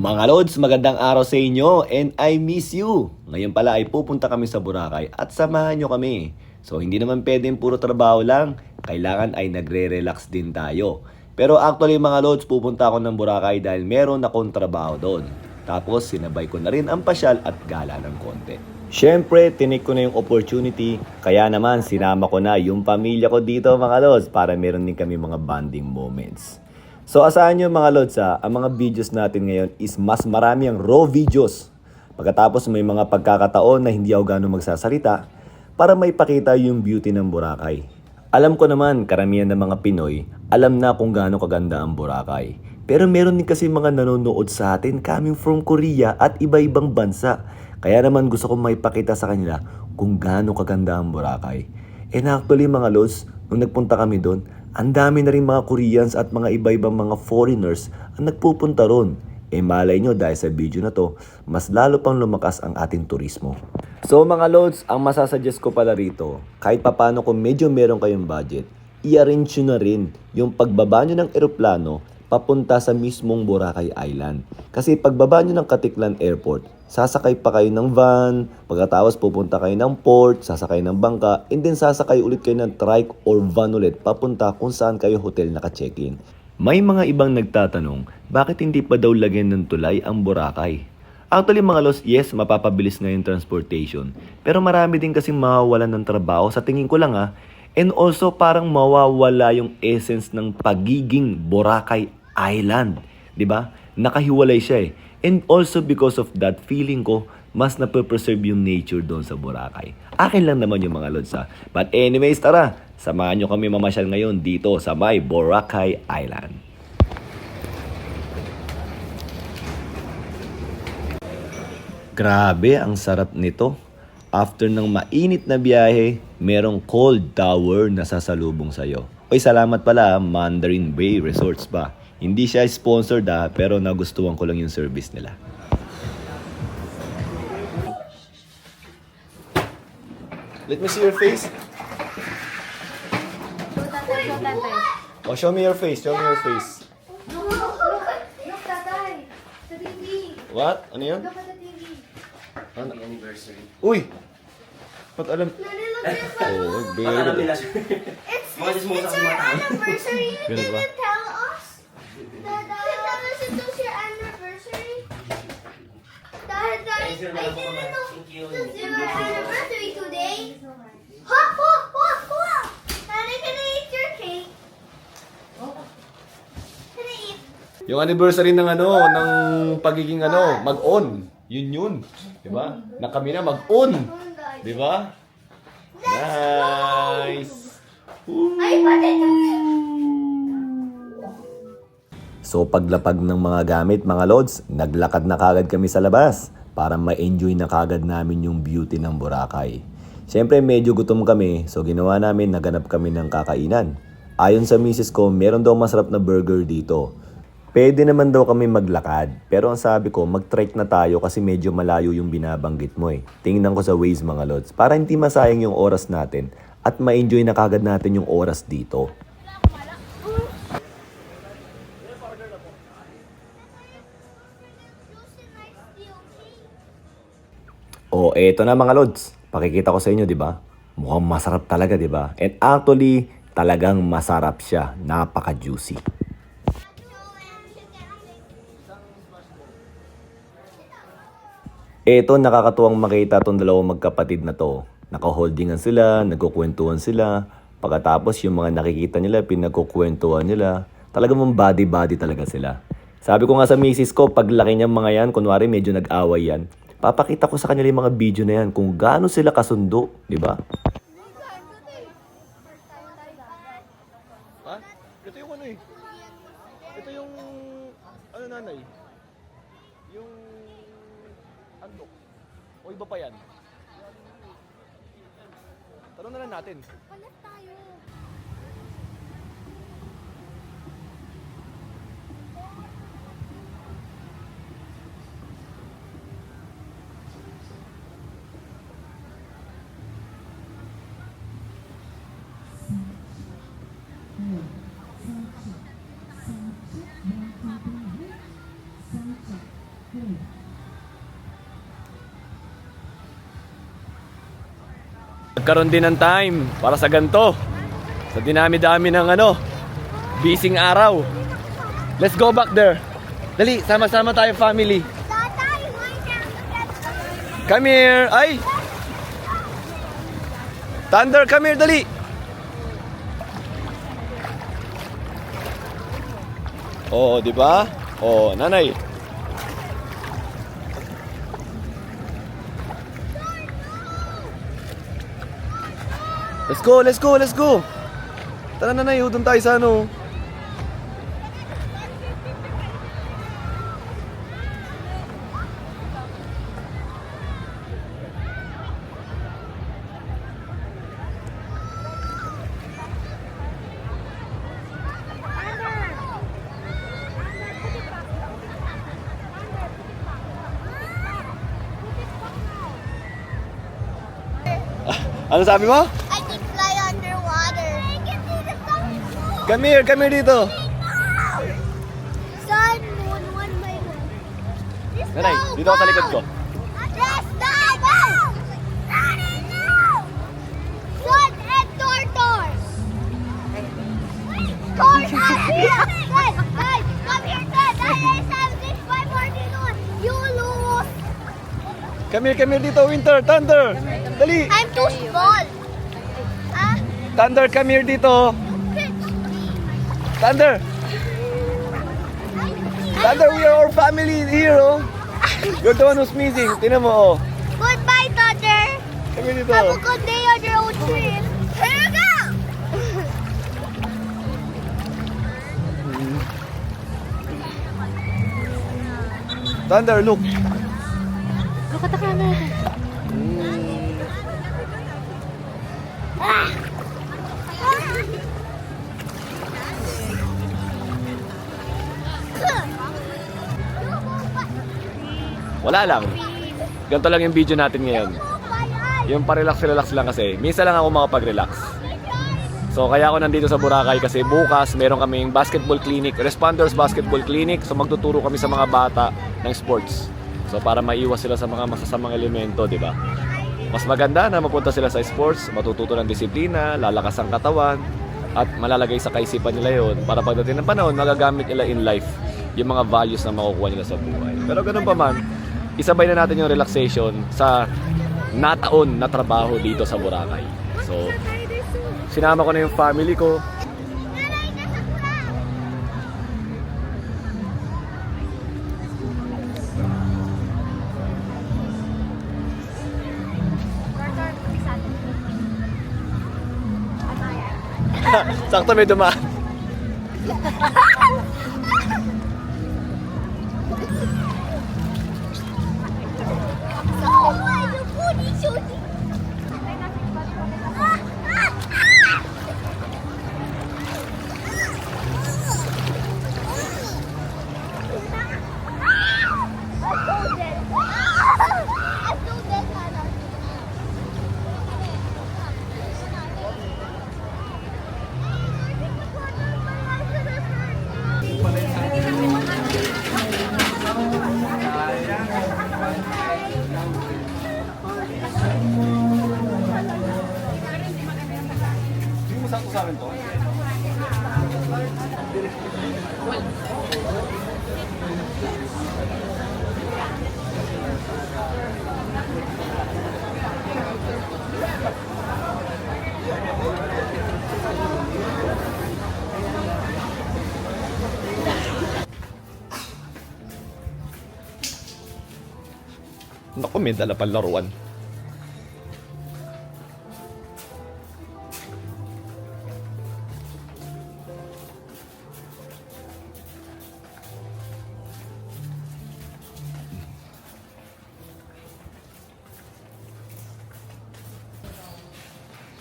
Mga Lods, magandang araw sa inyo and I miss you. Ngayon pala ay pupunta kami sa Boracay at samahan nyo kami. So hindi naman pwedeng puro trabaho lang, kailangan ay nagre-relax din tayo. Pero actually mga Lods, pupunta ako ng Boracay dahil meron akong trabaho doon. Tapos sinabay ko na rin ang pasyal at gala ng konti. Siyempre, tinik ko na yung opportunity, kaya naman sinama ko na yung pamilya ko dito mga Lods para meron din kami mga bonding moments. So asahan nyo mga Lods ang mga videos natin ngayon is mas marami ang raw videos. Pagkatapos may mga pagkakataon na hindi ako gano'ng magsasalita para maipakita yung beauty ng Boracay. Alam ko naman karamihan ng mga Pinoy alam na kung gaano kaganda ang Boracay. Pero meron din kasi mga nanonood sa atin coming from Korea at iba-ibang bansa. Kaya naman gusto kong maipakita sa kanila kung gaano kaganda ang Boracay. And actually mga Lods, nung nagpunta kami doon, ang dami na rin mga Koreans at mga iba-ibang mga foreigners ang nagpupunta ron. Eh malay nyo dahil sa video na to, mas lalo pang lumakas ang ating turismo. So mga Lods, ang masasuggest ko pala rito, kahit papano kung medyo meron kayong budget, i-arrange nyo na rin yung pagbaba nyo ng eroplano papunta sa mismong Boracay Island. Kasi pagbaba nyo ng Katiklan Airport, sasakay pa kayo ng van, pagkatapos pupunta kayo ng port, sasakay ng bangka, and then sasakay ulit kayo ng trike or van ulit papunta kung saan kayo hotel naka-check-in. May mga ibang nagtatanong, bakit hindi pa daw lagyan ng tulay ang Boracay? Actually mga Lods, yes, mapapabilis nga yung transportation. Pero marami din kasing mawawalan ng trabaho sa tingin ko lang and also parang mawawala yung essence ng pagiging Boracay Island. 'Di ba? Nakahiwalay siya And also because of that, feeling ko, mas nape-preserve yung nature doon sa Boracay. Akin lang naman yung mga Lods But anyways, tara, samahan nyo kami mamasyal ngayon dito sa may Boracay Island. Grabe, ang sarap nito. After ng mainit na biyahe, merong cold tower na sasalubong sa'yo. Oy, salamat pala, Mandarin Bay Resorts ba? Hindi siya sponsored pero nagustuhan ko lang yung service nila. Let me see your face. Oh, show me your face. Show me your face. Look, tatay. Sa TV. What? Ano yun? Look at the TV. Ano? Anniversary. Uy! Ba't alam? Nani, look at this. Oh, Alam very nila. It's Mga dismosa our mga tao. anniversary. You Ganun ba? didn't tell us. Dad, tell us it was your anniversary. Dad, I didn't know Thank you. it was your anniversary today. Ha! Daddy, can I eat your cake? Can I eat? Yung anniversary ng ng pagiging mag-on. Yun. 'Di ba? Na kami na mag-on. 'Di ba? Nice. Ay, pati So paglapag ng mga gamit mga Lods, naglakad na kagad kami sa labas para ma-enjoy na kagad namin yung beauty ng Boracay. Siyempre medyo gutom kami, so ginawa namin naganap kami ng kakainan. Ayon sa misis ko, meron daw masarap na burger dito. Pwede naman daw kami maglakad, pero ang sabi ko, mag-trek na tayo kasi medyo malayo yung binabanggit mo Tingnan ko sa Waze mga Lods, para hindi masayang yung oras natin at ma-enjoy na kagad natin yung oras dito. Oh, eto na mga Lods. Pakikita ko sa inyo, 'di ba? Mukhang masarap talaga, 'di ba? And actually, talagang masarap siya. Napaka-juicy. Eto, nakakatuwang makita tong dalawang magkapatid na to. Naka-holdingan sila, nagkukwentuhan sila. Pagkatapos yung mga nakikita nila, pinagkukwentuhan nila. Talagang mong body-body talaga sila. Sabi ko nga sa misis ko, paglaki niyang mga yan, kunwari medyo nag-away yan, papakita ko sa kanila yung mga video na yan kung gaano sila kasundo, di ba? Ha? Ito yung Ito yung, nanay? Yung, andok. O iba pa yan? Tanong na lang natin. Palit tayo. Nagkaroon din ng time para sa ganito. Sa dinami-dami ng bising araw. Let's go back there. Dali, sama-sama tayo family. Come here. Ay! Thunder, come here, dali. Oo, di ba? Oo, nanay. Let's go, let's go, let's go. Tara nanay, doon tayo sa Ano sabi mo? I can fly underwater. I can see the sun. Come here dito. Sun, moon, one by one. Nanay, dito ako sa likod ko. Yes, go! Sun and tortoise. Tortoise! Guys, come here, Dad. I have this by Martinon. You lose. Come here dito, Winter, Thunder. Dali. I'm too small. Ah? Thunder, come here dito. Thunder. Thunder, we are our family here, oh. You're the one who's missing. Tingnan mo, oh. Goodbye, Thunder. Come here dito. Have a good day on your own trip. Here you go. Thunder, look. Wala lang. Ganito lang yung video natin ngayon. Yung pa-relax-relax lang kasi. Minsan lang ako makapag-relax. So kaya ako nandito sa Boracay kasi bukas meron kaming basketball clinic, Responders Basketball Clinic. So magtuturo kami sa mga bata ng sports. So para maiwas sila sa mga masasamang elemento, di ba? Mas maganda na mapunta sila sa sports, matututo ng disiplina, lalakas ang katawan, at malalagay sa kaisipan nila yon para pagdating ng panahon, magagamit nila in life yung mga values na makukuha nila sa buhay. Pero ganun pa man, isabay na natin yung relaxation sa nataon na trabaho dito sa Boracay. So, sinama ko na yung family ko. Sakto may dumaan. Oh my, the food is shooting. Hindi mo sakto sa akin to? Naku, may dala pang laruan.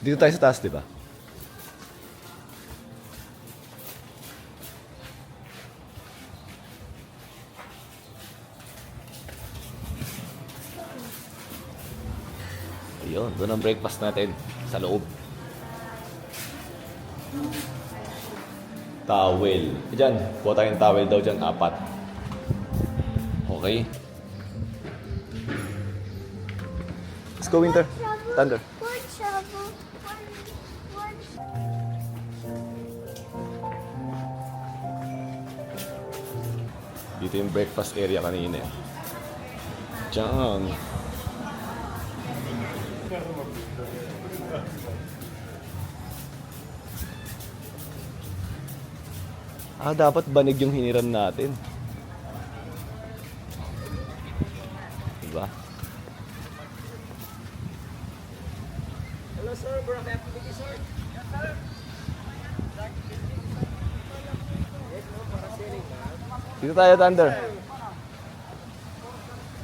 Dito tayo sa taas, di ba? Ayun, doon ang breakfast natin sa loob. Towel. Diyan, kuha tayong towel daw dyan, 4. Okay. Let's go, Winter. Thunder. One shovel. One. Dito yung breakfast area kanina. Diyan. Dapat banig yung hiniram natin. Diba? Hello sir, Boracay activity sir. Yes sir. Dito tayo, Thunder.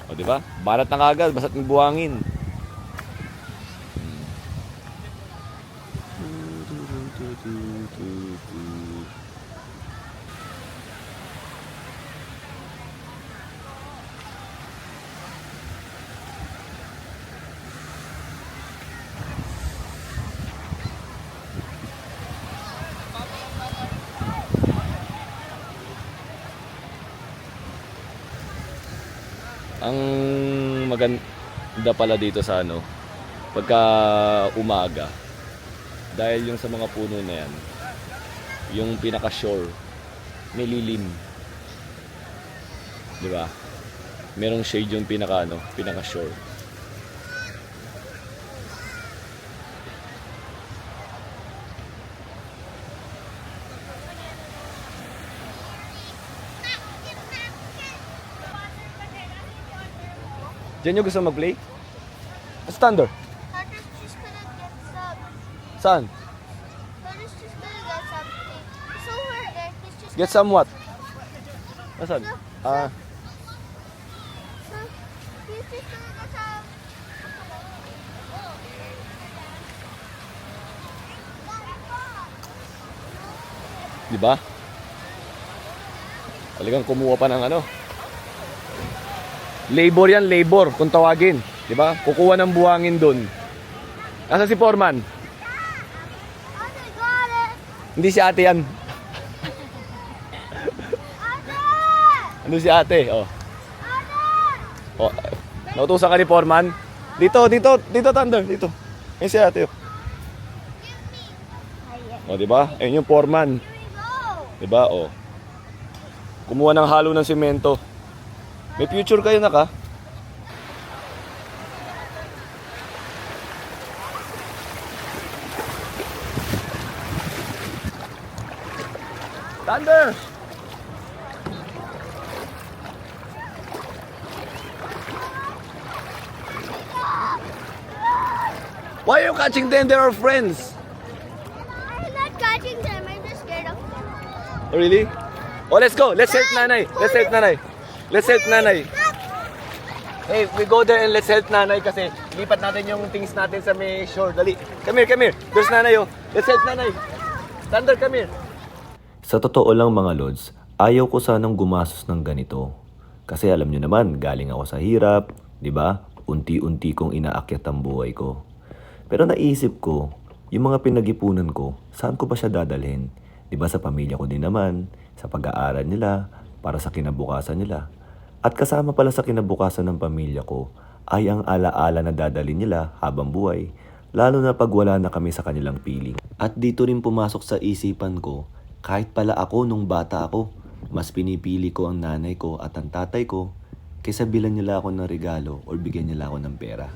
O, diba? Barat na kagad, basta't may buhangin. Ang maganda pala dito sa ano, pagka umaga, dahil yung sa mga puno na yan, yung pinaka-shore, may lilim. Di ba? Merong shade yung pinaka-shore. Diyan nyo gusto mag-play? What's Thunder? Thunder's just gonna get some. Saan? Thunder's just gonna get something. It's over there. He's just Get some what? Nasaan? so he's just gonna get some. Di ba? Talagang kumuha pa ng ano. Labor yan, labor, kung tawagin. Di ba? Kukuha ng buhangin dun. Nasa si Foreman? Oh, they got it. Hindi si ate yan. Ate! Ano si ate? Oh. Ate! Oh. Nautusan ka ni Foreman? Dito, Thunder, dito. Ayun si ate. Oh. Oh, di ba? Ayun yung Foreman. Here we go. Di ba? Oh. Kumuha ng halo ng simento. May future kayo na ka? Thunder! Why are you catching them? They are friends. I'm not catching them. I'm just scared of them. Oh, really? Oh, let's go. Let's help Nanay. Let's help Nanay. Let's help Nanay. Hey, we go there and let's help Nanay kasi lipat natin yung things natin sa may shore. Dali. Come here. There's Nanay, oh. Let's help Nanay. Thunder, come here. Sa totoo lang mga lods, ayaw ko sanang gumastos ng ganito. Kasi alam nyo naman, galing ako sa hirap, di ba? Unti-unti kong inaakyat ang buhay ko. Pero naisip ko, yung mga pinag-ipunan ko, saan ko ba siya dadalhin? Di ba sa pamilya ko din naman, sa pag-aaral nila, para sa kinabukasan nila. At kasama pala sa kinabukasan ng pamilya ko, ay ang alaala na dadalhin nila habang buhay, lalo na pag wala na kami sa kanilang piling. At dito rin pumasok sa isipan ko, kahit pala ako nung bata ako, mas pinipili ko ang nanay ko at ang tatay ko kaysa bilan nila ako ng regalo o bigyan nila ako ng pera.